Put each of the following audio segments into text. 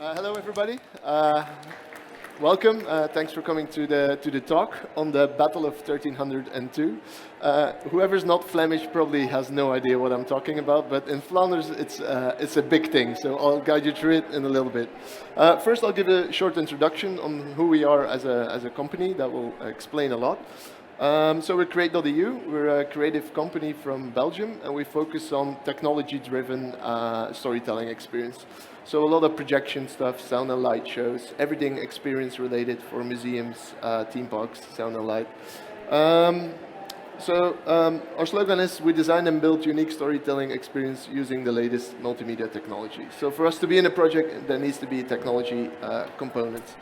Hello, everybody. Welcome. Thanks for coming to the talk on the Battle of 1302. Whoever's not Flemish probably has no idea what I'm talking about, but in Flanders it's a big thing. So I'll guide you through it in a little bit. First, I'll give a short introduction on who we are as a company. That will explain a lot. So we're Create.eu. We're a creative company from Belgium, and we focus on technology-driven storytelling experience. So a lot of projection stuff, sound and light shows, everything experience-related for museums, theme parks, sound and light. Our slogan is, we design and build unique storytelling experience using the latest multimedia technology. So for us to be in a project, there needs to be technology components.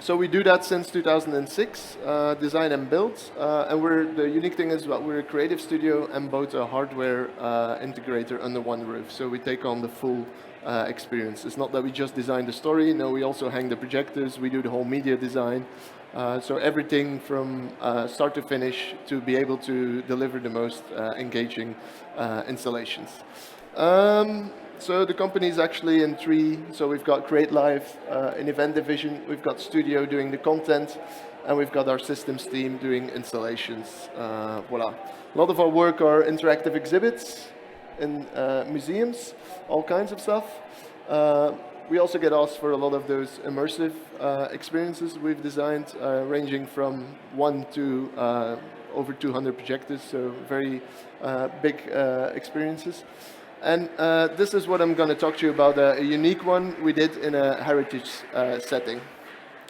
So we do that since 2006, design and build, and the unique thing is that we're a creative studio and both a hardware integrator under one roof. So we take on the full experience. It's not that we just design the story. No, we also hang the projectors. We do the whole media design. So everything from start to finish to be able to deliver the most engaging installations. So the company is actually in three. So we've got Create Live, an event division. We've got studio doing the content, and we've got our systems team doing installations. Voila. A lot of our work are interactive exhibits in museums, all kinds of stuff. We also get asked for a lot of those immersive experiences we've designed, ranging from 1 to over 200 projectors, so very big experiences. And this is what I'm going to talk to you about, a unique one we did in a heritage setting.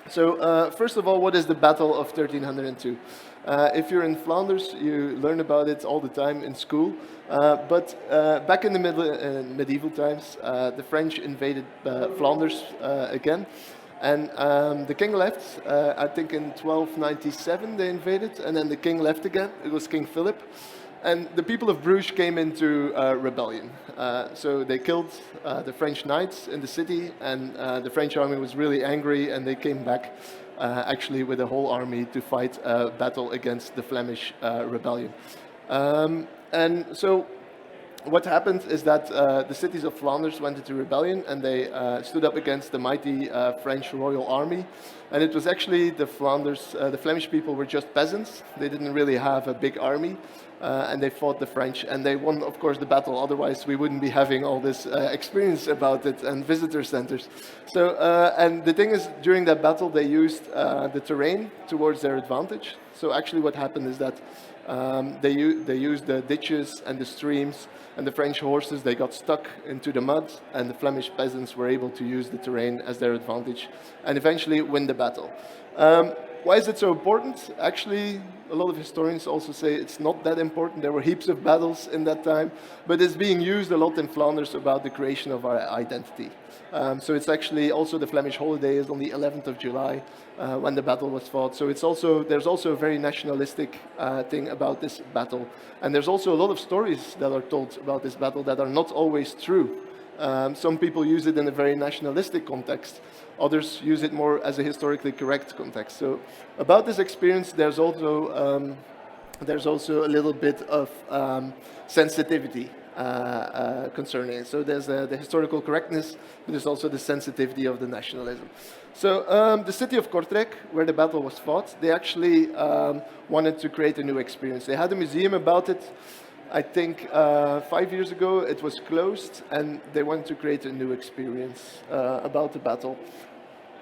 So first of all, what is the Battle of 1302? If you're in Flanders, you learn about it all the time in school. But back in the medieval times, the French invaded Flanders again. And the king left, I think in 1297 they invaded, and then the king left again. It was King Philip. And the people of Bruges came into rebellion. So they killed the French knights in the city, and the French army was really angry, and they came back actually with a whole army to fight a battle against the Flemish rebellion. And so what happened is that the cities of Flanders went into rebellion, and they stood up against the mighty French royal army. And it was actually the Flemish people were just peasants. They didn't really have a big army. And they fought the French, and they won, of course, the battle. Otherwise, we wouldn't be having all this experience about it and visitor centers. So, and the thing is, during that battle, they used the terrain towards their advantage. So actually what happened is that they used the ditches and the streams, and the French horses, they got stuck into the mud, and the Flemish peasants were able to use the terrain as their advantage and eventually win the battle. Why is it so important? Actually, a lot of historians also say it's not that important. There were heaps of battles in that time, but it's being used a lot in Flanders about the creation of our identity. So it's actually also the Flemish holiday is on the 11th of July when the battle was fought. So there's also a very nationalistic thing about this battle. And there's also a lot of stories that are told about this battle that are not always true. Some people use it in a very nationalistic context. Others use it more as a historically correct context. So about this experience, there's also a little bit of sensitivity concerning it. So there's the historical correctness, but there's also the sensitivity of the nationalism. So the city of Kortrijk, where the battle was fought, they actually wanted to create a new experience. They had a museum about it. I think 5 years ago it was closed, and they wanted to create a new experience about the battle.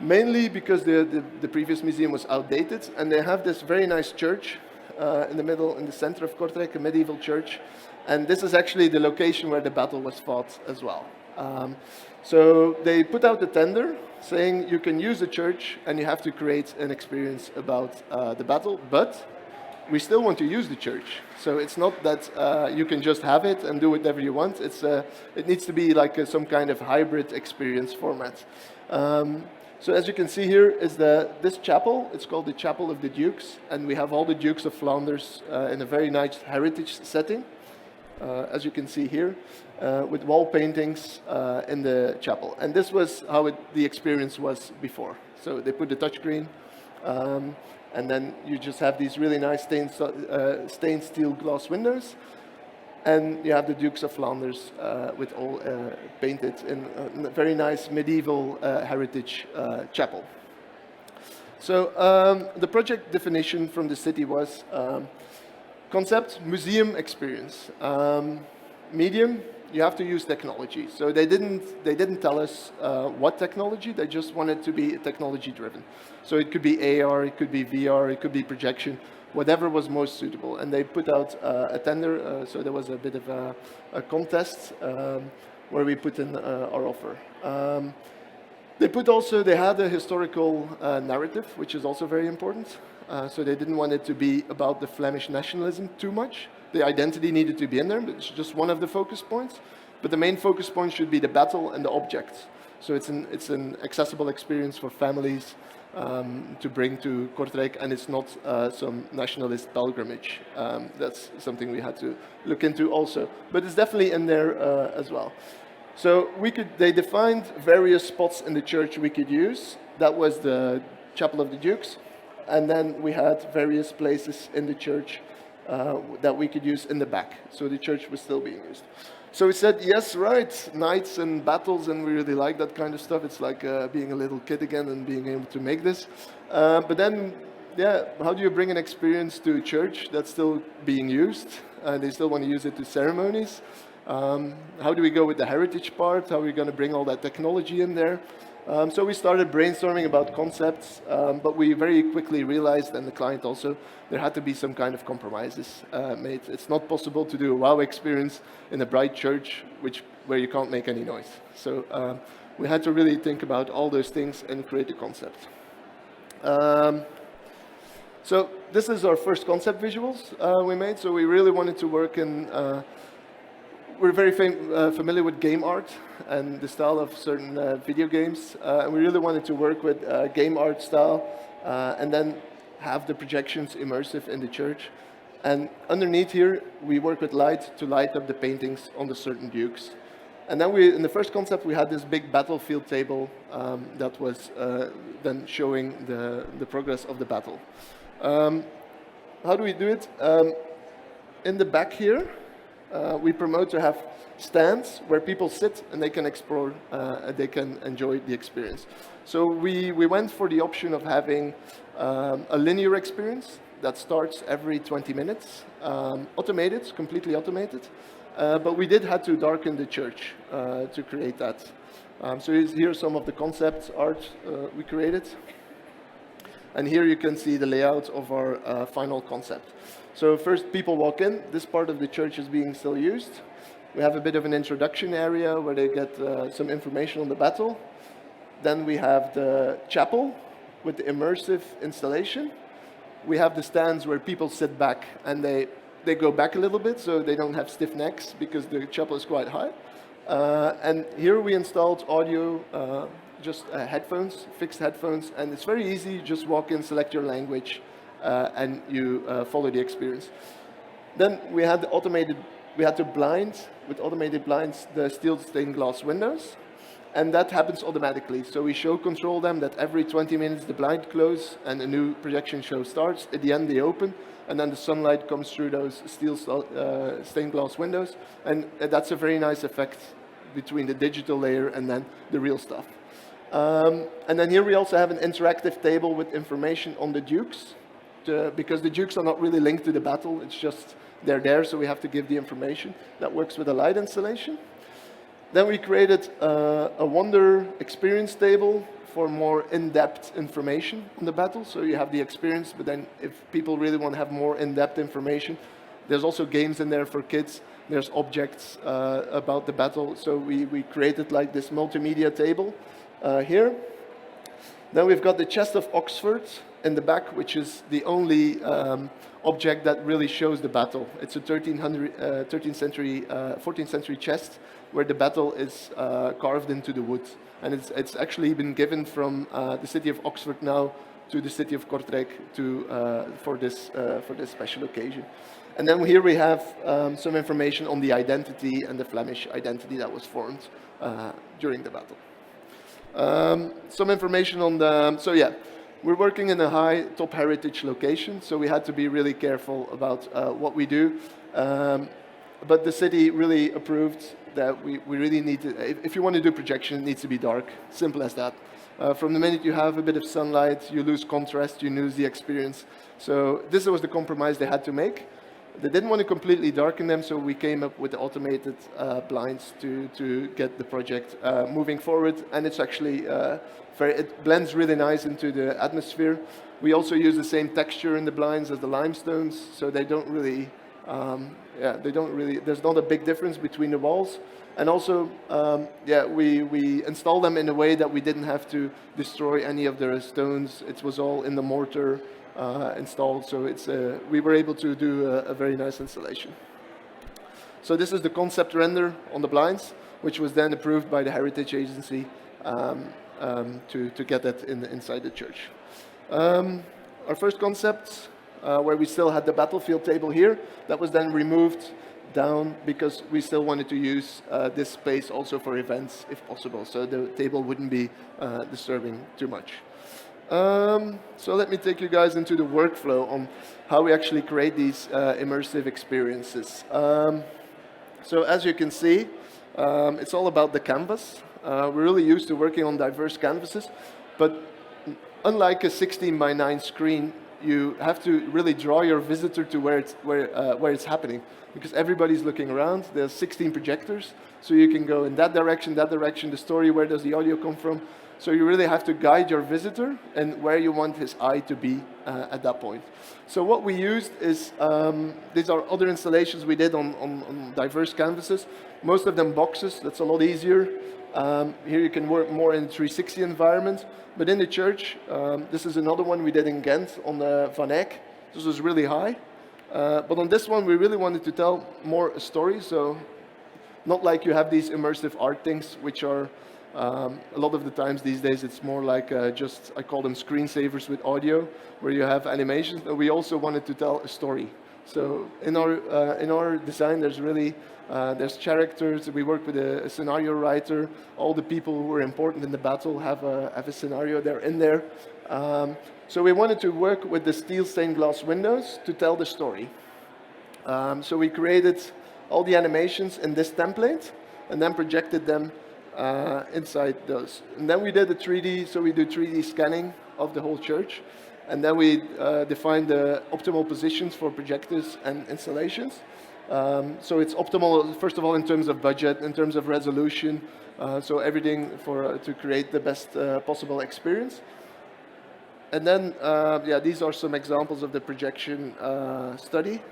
Mainly because the previous museum was outdated, and they have this very nice church in the center of Kortrijk, a medieval church. And this is actually the location where the battle was fought as well. So they put out a tender saying you can use the church and you have to create an experience about the battle, but we still want to use the church. So it's not that you can just have it and do whatever you want. It needs to be like some kind of hybrid experience format. So as you can see here is this chapel. It's called the Chapel of the Dukes, and we have all the Dukes of Flanders in a very nice heritage setting, as you can see here, with wall paintings in the chapel. And this was how the experience was before. So they put the touchscreen, and then you just have these really nice stained steel glass windows. And you have the Dukes of Flanders with all painted in a very nice medieval heritage chapel. So the project definition from the city was concept, museum experience. Medium, you have to use technology. So they didn't tell us what technology, they just wanted to be technology driven. So it could be AR, it could be VR, it could be projection, whatever was most suitable. And they put out a tender, so there was a bit of a contest where we put in our offer. They had a historical narrative, which is also very important. So they didn't want it to be about the Flemish nationalism too much. The identity needed to be in there, but it's just one of the focus points. But the main focus point should be the battle and the objects. So it's an accessible experience for families to bring to Kortrijk, and it's not some nationalist pilgrimage. That's something we had to look into also. But it's definitely in there as well. So they defined various spots in the church we could use. That was the Chapel of the Dukes. And then we had various places in the church that we could use in the back. So the church was still being used. So we said, yes, right, knights and battles, and we really like that kind of stuff. It's like being a little kid again and being able to make this. But then, yeah, how do you bring an experience to a church that's still being used? They still want to use it to ceremonies. How do we go with the heritage part? How are we going to bring all that technology in there? So we started brainstorming about concepts, but we very quickly realized, and the client also, there had to be some kind of compromises made. It's not possible to do a wow experience in a bright church where you can't make any noise. So we had to really think about all those things and create a concept. So this is our first concept visuals we made. So we really wanted to work in we're very familiar with game art and the style of certain video games. And we really wanted to work with game art style and then have the projections immersive in the church. And underneath here, we work with light to light up the paintings on the certain dukes. And then in the first concept, we had this big battlefield table that was then showing the progress of the battle. How do we do it? In the back here, we promote to have stands where people sit and they can explore, they can enjoy the experience. So we went for the option of having a linear experience that starts every 20 minutes, automated, completely automated. But we did have to darken the church to create that. So here's some of the concept art we created. And here you can see the layout of our final concept. So first people walk in, this part of the church is being still used. We have a bit of an introduction area where they get some information on the battle. Then we have the chapel with the immersive installation. We have the stands where people sit back and they go back a little bit so they don't have stiff necks because the chapel is quite high. And here we installed audio, just headphones, fixed headphones, and it's very easy. You just walk in, select your language, and you follow the experience. Then we had to blind, with automated blinds, the steel stained glass windows, and that happens automatically. So we control them that every 20 minutes the blind close and a new projection show starts. At the end they open, and then the sunlight comes through those steel stained glass windows, and that's a very nice effect between the digital layer and then the real stuff. And then here we also have an interactive table with information on the dukes, because the dukes are not really linked to the battle, it's just they're there, so we have to give the information. That works with a light installation. Then we created a wonder experience table for more in-depth information on the battle. So you have the experience, but then if people really want to have more in-depth information, there's also games in there for kids. There's objects about the battle. So we created like this multimedia table here. Then we've got the chest of Oxford in the back, which is the only object that really shows the battle. It's a 14th century chest where the battle is carved into the wood. And it's actually been given from the city of Oxford now to the city of Kortrijk for this special occasion. And then here we have some information on the identity and the Flemish identity that was formed during the battle. Some information on we're working in a high top heritage location, so we had to be really careful about what we do. but the city really approved that we really need to, if you want to do projection, it needs to be dark. Simple as that. From the minute you have a bit of sunlight, you lose contrast, you lose the experience. So this was the compromise they had to make. They didn't want to completely darken them, so we came up with the automated blinds to get the project moving forward. And it's actually it blends really nice into the atmosphere. We also use the same texture in the blinds as the limestones, so they don't really, there's not a big difference between the walls. And also, we installed them in a way that we didn't have to destroy any of the stones. It was all in the mortar installed, so we were able to do a very nice installation. So this is the concept render on the blinds, which was then approved by the Heritage Agency to get that inside the church. Our first concept, where we still had the battlefield table here, that was then removed down because we still wanted to use this space also for events if possible, so the table wouldn't be disturbing too much. So let me take you guys into the workflow on how we actually create these immersive experiences. So as you can see, it's all about the canvas. We're really used to working on diverse canvases, but unlike a 16:9 screen, you have to really draw your visitor to where it's happening, because everybody's looking around. There's 16 projectors, so you can go in that direction, the story, where does the audio come from. So you really have to guide your visitor and where you want his eye to be at that point. So what we used is, these are other installations we did on diverse canvases, most of them boxes. That's a lot easier. Here you can work more in a 360 environment, but in the church, this is another one we did in Ghent on the Van Eyck. This was really high. But on this one, we really wanted to tell more a story, so not like you have these immersive art things, which are, a lot of the times these days, it's more like just, I call them screensavers with audio, where you have animations. And we also wanted to tell a story. So in our design, there's really, there's characters. We work with a scenario writer. All the people who were important in the battle have a scenario. They're in there. So we wanted to work with the steel stained glass windows to tell the story. So we created all the animations in this template and then projected them inside those. And then we did the 3D, so we do 3D scanning of the whole church. And then we defined the optimal positions for projectors and installations. So it's optimal, first of all, in terms of budget, in terms of resolution, so everything to create the best possible experience. And then, these are some examples of the projection study.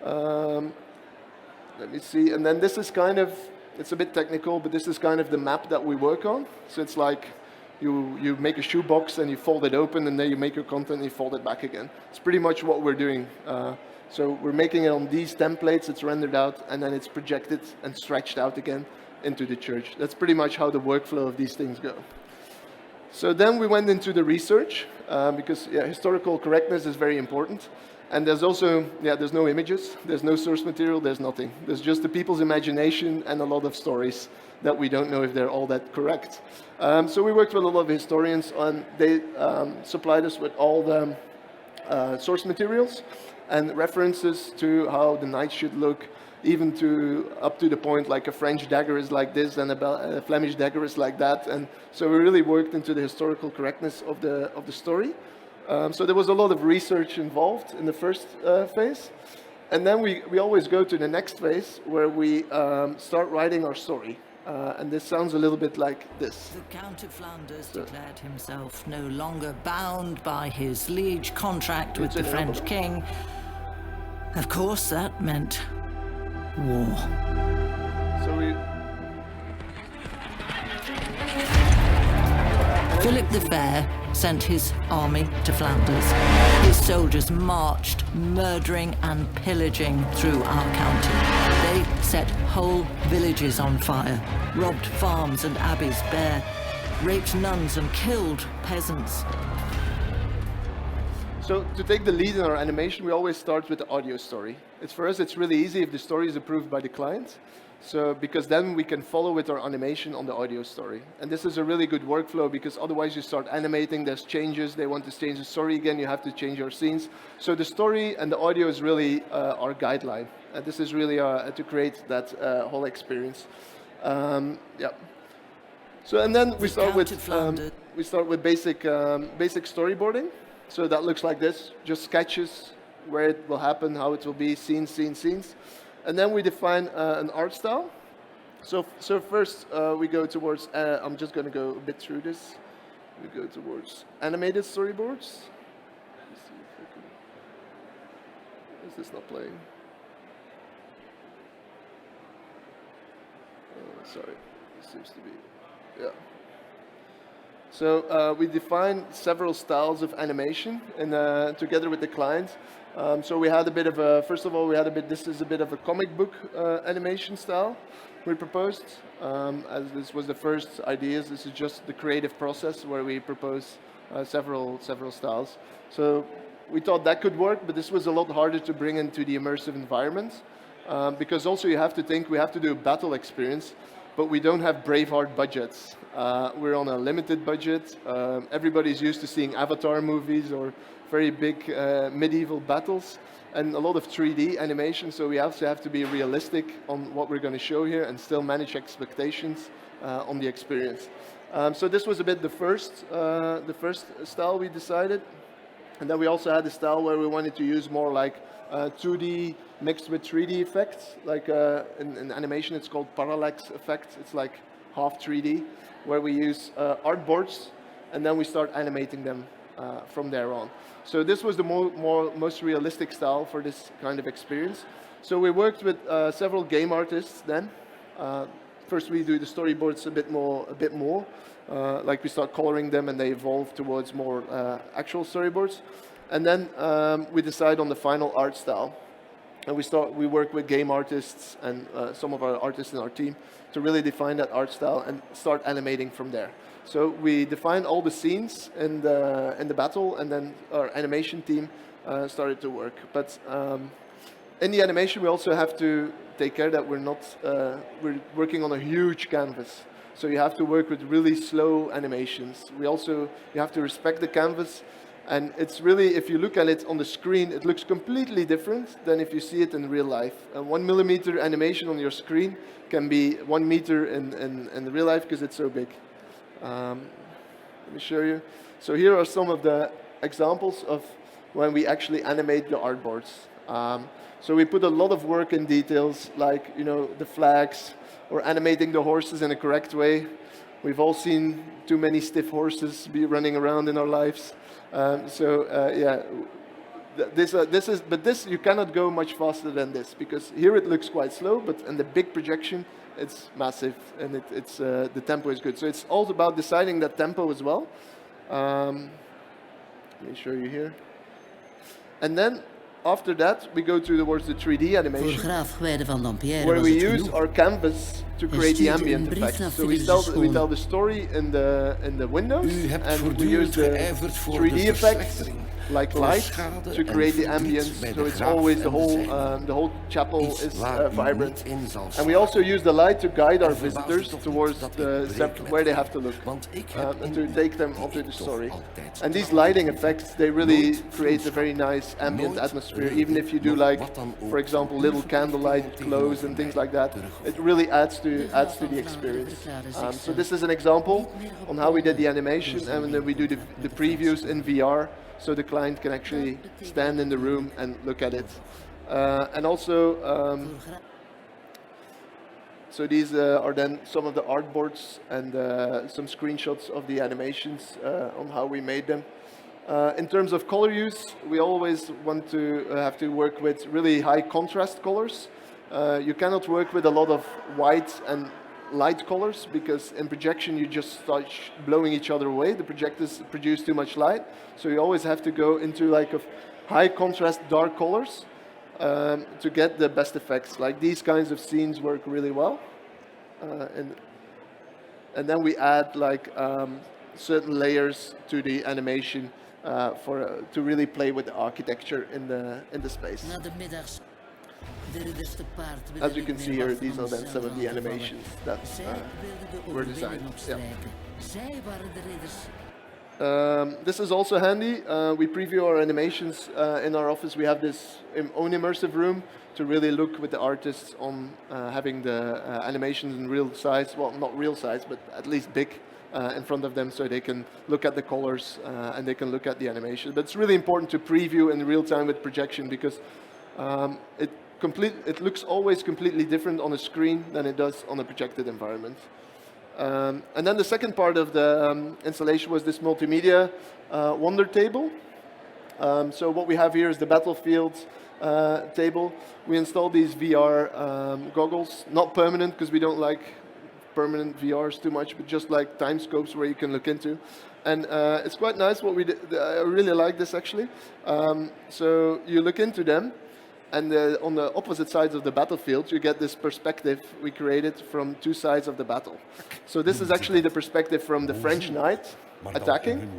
Let me see, and then this is kind of, it's a bit technical, but this is kind of the map that we work on. So it's like you make a shoebox and you fold it open, and then you make your content and you fold it back again. It's pretty much what we're doing. So we're making it on these templates, it's rendered out, and then it's projected and stretched out again into the church. That's pretty much how the workflow of these things go. So then we went into the research, because historical correctness is very important. And there's also, there's no images, there's no source material, there's nothing. There's just the people's imagination and a lot of stories that we don't know if they're all that correct. So we worked with a lot of historians, and they supplied us with all the source materials and references to how the knight should look, even up to the point like a French dagger is like this and a Flemish dagger is like that. And so we really worked into the historical correctness of the story. So there was a lot of research involved in the first phase. And then we always go to the next phase where we start writing our story. And this sounds a little bit like this. The Count of Flanders declared himself no longer bound by his liege contract with the French king. Of course, that meant war. So Philip the Fair sent his army to Flanders. His soldiers marched, murdering and pillaging through our county. They set whole villages on fire, robbed farms and abbeys bare, raped nuns and killed peasants. So to take the lead in our animation, we always start with the audio story. For us, it's really easy if the story is approved by the client. So because then we can follow with our animation on the audio story. And this is a really good workflow because otherwise you start animating, there's changes, they want to change the story again, you have to change your scenes. So the story and the audio is really our guideline. And this is really to create that whole experience. Yeah. So and then we start with basic storyboarding. So that looks like this, just sketches, where it will happen, how it will be, scenes. And then we define an art style. So first we go towards, I'm just going to go a bit through this. We go towards animated storyboards. Let's see if I can, is this not playing? Sorry, it seems to be, yeah. So we define several styles of animation together with the client. So we had a bit of a, first of all, this is a bit of a comic book animation style we proposed. As this was the first ideas, this is just the creative process where we propose several styles. So we thought that could work, but this was a lot harder to bring into the immersive environment. Because also you have to think, we have to do a battle experience, but we don't have Braveheart budgets. We're on a limited budget. Everybody's used to seeing Avatar movies or very big medieval battles and a lot of 3D animation, so we also have to be realistic on what we're going to show here and still manage expectations on the experience. So this was a bit the first style we decided. And then we also had a style where we wanted to use more like 2D mixed with 3D effects. Like in animation, it's called parallax effect. It's like half 3D, where we use artboards, and then we start animating them from there on. So this was the most realistic style for this kind of experience. So we worked with several game artists then. First we do the storyboards a bit more. Like we start coloring them and they evolve towards more actual storyboards. And then we decide on the final art style. And we work with game artists and some of our artists in our team to really define that art style and start animating from there. So we define all the scenes in the battle, and then our animation team started to work. But in the animation, we also have to take care that we're working on a huge canvas. So you have to work with really slow animations. You have to respect the canvas. And it's really, if you look at it on the screen, it looks completely different than if you see it in real life. A 1 millimeter animation on your screen can be 1 meter in real life because it's so big. Let me show you. So here are some of the examples of when we actually animate the artboards. So we put a lot of work in details, like the flags, or animating the horses in a correct way. We've all seen too many stiff horses be running around in our lives. Yeah, this you cannot go much faster than this, because here it looks quite slow, but in the big projection it's massive, and the tempo is good. So it's all about deciding that tempo as well. Let me show you here. And then after that, we go towards the 3D animation, where we use our canvas to create the ambient effects. So we tell the story in the windows, and we use the 3D effects, like light, to create the ambience. So it's always the whole chapel is vibrant. And we also use the light to guide our visitors towards where they have to look, and to take them onto the story. And these lighting effects, they really create a very nice ambient atmosphere. Even if you do, like, for example, little candlelight glows and things like that, it really adds to the experience. So this is an example on how we did the animation, and then we do the previews in VR, so the client can actually stand in the room and look at it. And also, so these are then some of the artboards and some screenshots of the animations on how we made them. In terms of color use, we always want to have to work with really high contrast colors. You cannot work with a lot of white and light colors, because in projection you just start blowing each other away. The projectors produce too much light, so you always have to go into like a high contrast dark colors to get the best effects. Like these kinds of scenes work really well, and then we add like certain layers to the animation to really play with the architecture in the space. As you can see here, these are then some of the animations that were designed. Yeah. This is also handy. We preview our animations in our office. We have this own immersive room to really look with the artists on having the animations in real size. Well, not real size, but at least big in front of them, so they can look at the colors and they can look at the animation. But it's really important to preview in real time with projection, because it looks always completely different on a screen than it does on a projected environment. And then the second part of the installation was this multimedia wonder table. So what we have here is the battlefield table. We installed these VR goggles, not permanent because we don't like permanent VRs too much, but just like time scopes where you can look into. And it's quite nice what we did. I really like this actually. So you look into them, and on the opposite sides of the battlefield, you get this perspective we created from two sides of the battle. So this is actually the perspective from the French knight attacking.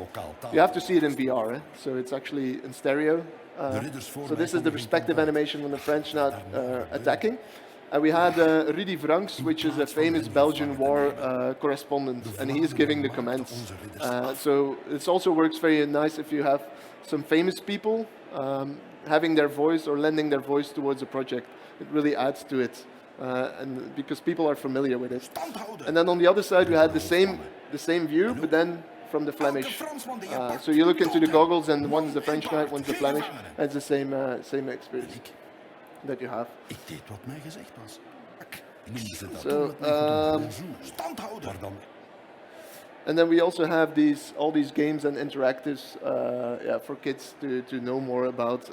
You have to see it in VR, so it's actually in stereo. So this is the perspective animation from the French knight attacking. And we had Rudy Franks, which is a famous Belgian war correspondent, and he is giving the commands. So it also works very nice if you have some famous people having their voice or lending their voice towards a project. It really adds to it, and because people are familiar with it. And then on the other side, we had the same view, but then from the Flemish. So you look into the goggles, and one's the French knight, one's the Flemish, and it's the same experience that you have. So, and then we also have all these games and interactives for kids to know more about,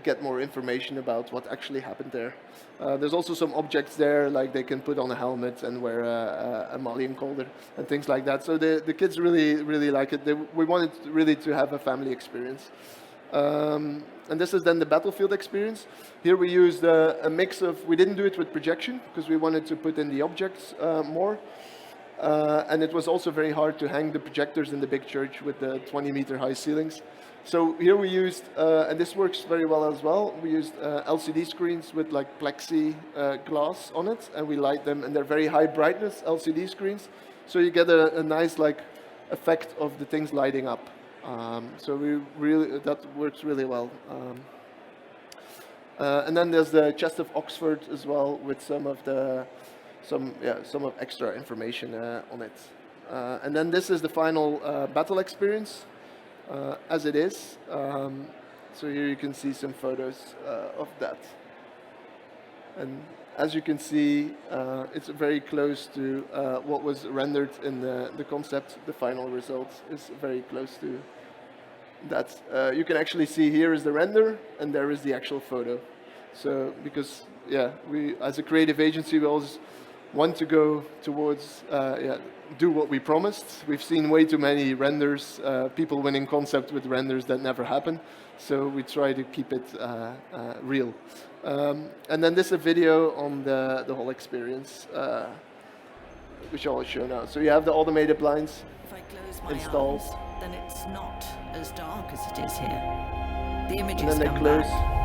get more information about what actually happened there. There's also some objects there, like they can put on a helmet and wear a Malian collar and things like that. So the kids really like it. We wanted really to have a family experience. And this is then the battlefield experience. Here we used a mix of, we didn't do it with projection because we wanted to put in the objects more. And it was also very hard to hang the projectors in the big church with the 20-meter high ceilings. So here we used, and this works very well as well, we used LCD screens with like plexi glass on it, and we light them, and they're very high brightness LCD screens. So you get a nice like effect of the things lighting up. So that works really well. And then there's the Chest of Oxford as well, with some of extra information on it. And then this is the final battle experience, as it is. So here you can see some photos of that. And as you can see, it's very close to what was rendered in the concept. The final result is very close to that. You can actually see here is the render, and there is the actual photo. So because, we as a creative agency, we always want to go towards, do what we promised. We've seen way too many renders, people winning concept with renders that never happen. So we try to keep it real. And then this is a video on the whole experience, which I'll show now. So you have the automated blinds installed. Then it's not as dark as it is here. The images and then they come close. back.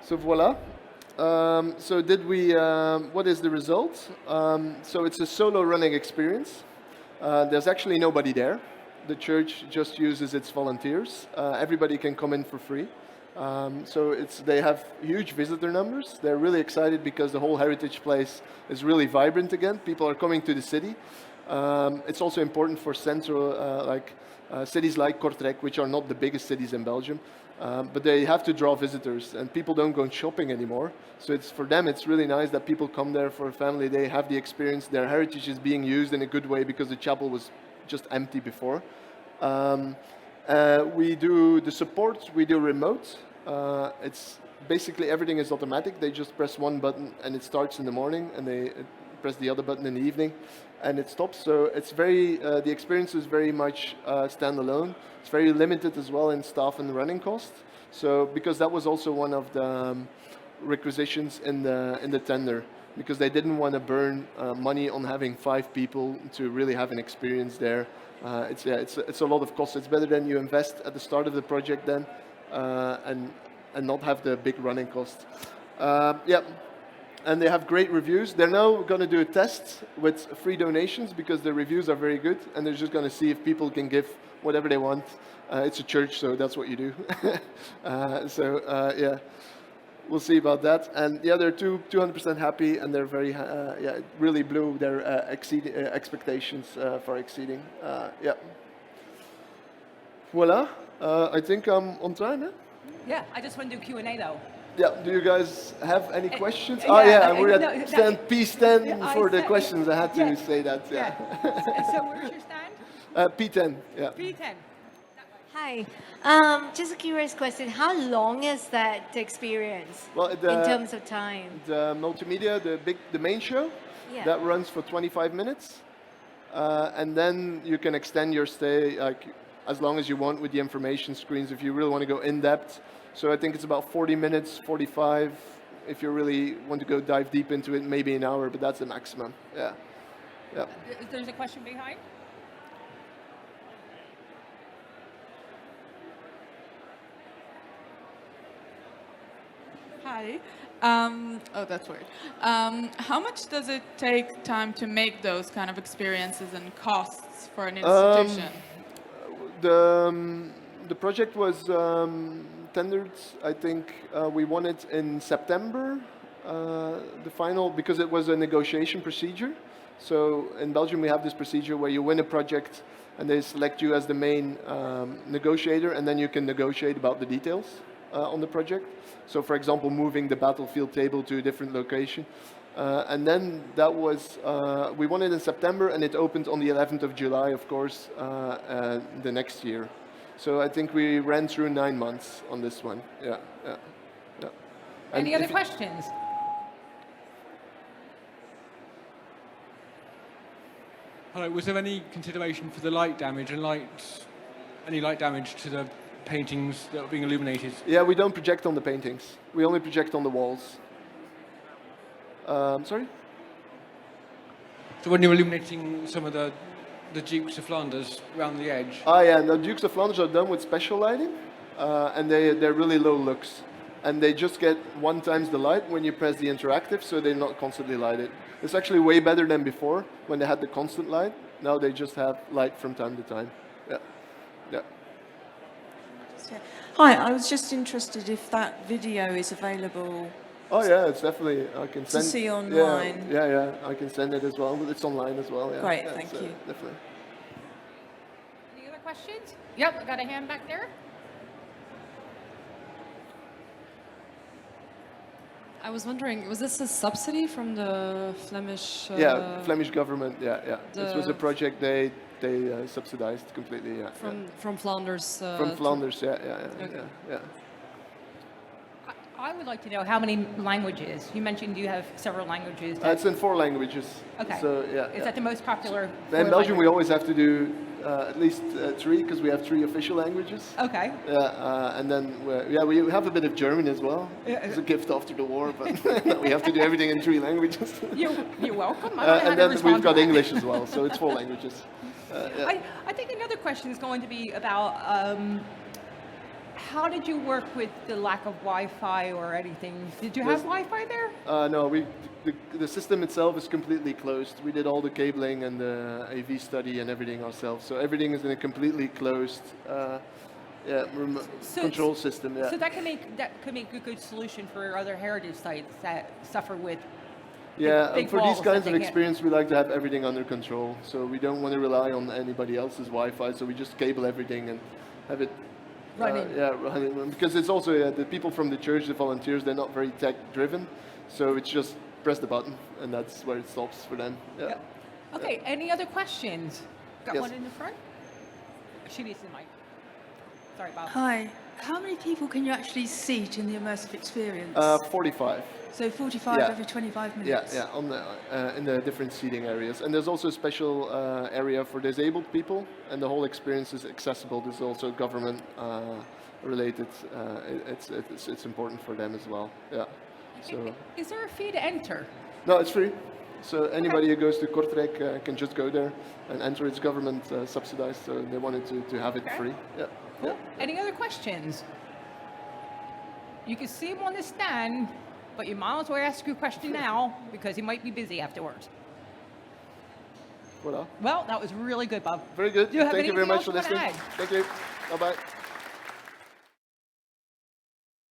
So voila. So what is the result? So it's a solo running experience. There's actually nobody there. The church just uses its volunteers. Everybody can come in for free. So they have huge visitor numbers. They're really excited because the whole heritage place is really vibrant again. People are coming to the city. It's also important for central, cities like Kortrijk, which are not the biggest cities in Belgium. But they have to draw visitors, and people don't go shopping anymore. So for them, it's really nice that people come there for a family. They have the experience. Their heritage is being used in a good way because the chapel was just empty before. We do the support. We do remote. It's basically everything is automatic. They just press one button, and it starts in the morning, and press the other button in the evening, and it stops. So it's very, the experience is very much standalone. It's very limited as well in staff and running cost. So because that was also one of the requisitions in the tender, because they didn't want to burn money on having 5 people to really have an experience there. It's a lot of cost. It's better than you invest at the start of the project then, and not have the big running cost. And they have great reviews. They're now going to do a test with free donations because the reviews are very good, and they're just going to see if people can give whatever they want. It's a church, so that's what you do. We'll see about that. And yeah, they're 200% happy, and they're very, it really blew their expectations for exceeding. Voila. I think I'm on time, eh? Yeah, I just want to do Q&A though. Yeah, do you guys have any questions? Yeah, and we're at P10 for the questions. I had to say that. Yeah. So where's your stand? P10. Yeah. P10. Hi. Just a curious question. How long is that experience Well, in terms of time? The multimedia, the main show, that runs for 25 minutes, and then you can extend your stay like as long as you want with the information screens if you really want to go in depth. So I think it's about 40 minutes, 45. If you really want to go dive deep into it, maybe an hour, but that's the maximum. Yeah. There's a question behind. Hi. Oh, that's weird. How much does it take time to make those kind of experiences and costs for an institution? The project was tendered, I think we won it in September, the final, because it was a negotiation procedure. So in Belgium we have this procedure where you win a project and they select you as the main negotiator, and then you can negotiate about the details on the project. So for example, moving the battlefield table to a different location. And then that was, we won it in September, and it opened on the 11th of July, of course, the next year. So I think we ran through 9 months on this one. Yeah. Any other questions? Hello, was there any consideration for the light damage and any light damage to the paintings that were being illuminated? Yeah, we don't project on the paintings. We only project on the walls. Sorry? So when you're illuminating some of the Dukes of Flanders around the edge? Ah, yeah, the Dukes of Flanders are done with special lighting, and they're really low lux. And they just get 1 times the light when you press the interactive, so they're not constantly lighted. It's actually way better than before, when they had the constant light. Now they just have light from time to time. Yeah. Hi, I was just interested if that video is available. Oh yeah, it's definitely, I can send. To see online. Yeah, I can send it as well. It's online as well. Yeah. Great, yeah, thank you. Definitely. Any other questions? Yep, got a hand back there. I was wondering, was this a subsidy from the Flemish? Yeah, Flemish government. Yeah. This was a project they subsidized completely. Yeah. From Flanders. From Flanders. Yeah. Okay. Yeah. I would like to know how many languages. You mentioned you have several languages. It's in 4 languages. Okay. So yeah. Is that the most popular? In Belgium, we always have to do at least 3 because we have 3 official languages. Okay. Yeah, and then we have a bit of German as well. It's a gift after the war, but we have to do everything in 3 languages. You're welcome. I don't know how and to then respond we've got to that. English as well, so it's 4 languages. I think another question is going to be about how did you work with the lack of Wi-Fi or anything? Did you have Wi-Fi there? No, the system itself is completely closed. We did all the cabling and the AV study and everything ourselves. So everything is in a completely closed control system. Yeah. So that can make a good solution for other heritage sites that suffer with. Yeah, big for these walls kinds that of they can't- experience, we like to have everything under control. So we don't want to rely on anybody else's Wi-Fi. So we just cable everything and have it running. Running. Because it's also the people from the church, the volunteers, they're not very tech-driven. So it's just press the button, and that's where it stops for them. Yeah. Okay. Any other questions? Got Yes. one in the front. She needs the mic. Sorry, Bob. Hi. How many people can you actually seat in the immersive experience? 45. So 45 Yeah. every 25 Yeah, minutes? yeah, on the, in the different seating areas. And there's also a special area for disabled people, and the whole experience is accessible. There's also government related. It's important for them as well. Yeah. So. Is there a fee to enter? No, it's free. So anybody who goes to Kortrijk can just go there and enter. It's government subsidized, so they wanted to have it free. Yeah. Cool. Any other questions? You can see him on the stand, but you might as well ask your question now because he might be busy afterwards. Voilà. Well, that was really good, Bob. Very good. Do you have Thank you very anything much for else you listening. wanna add? Thank you. Bye-bye.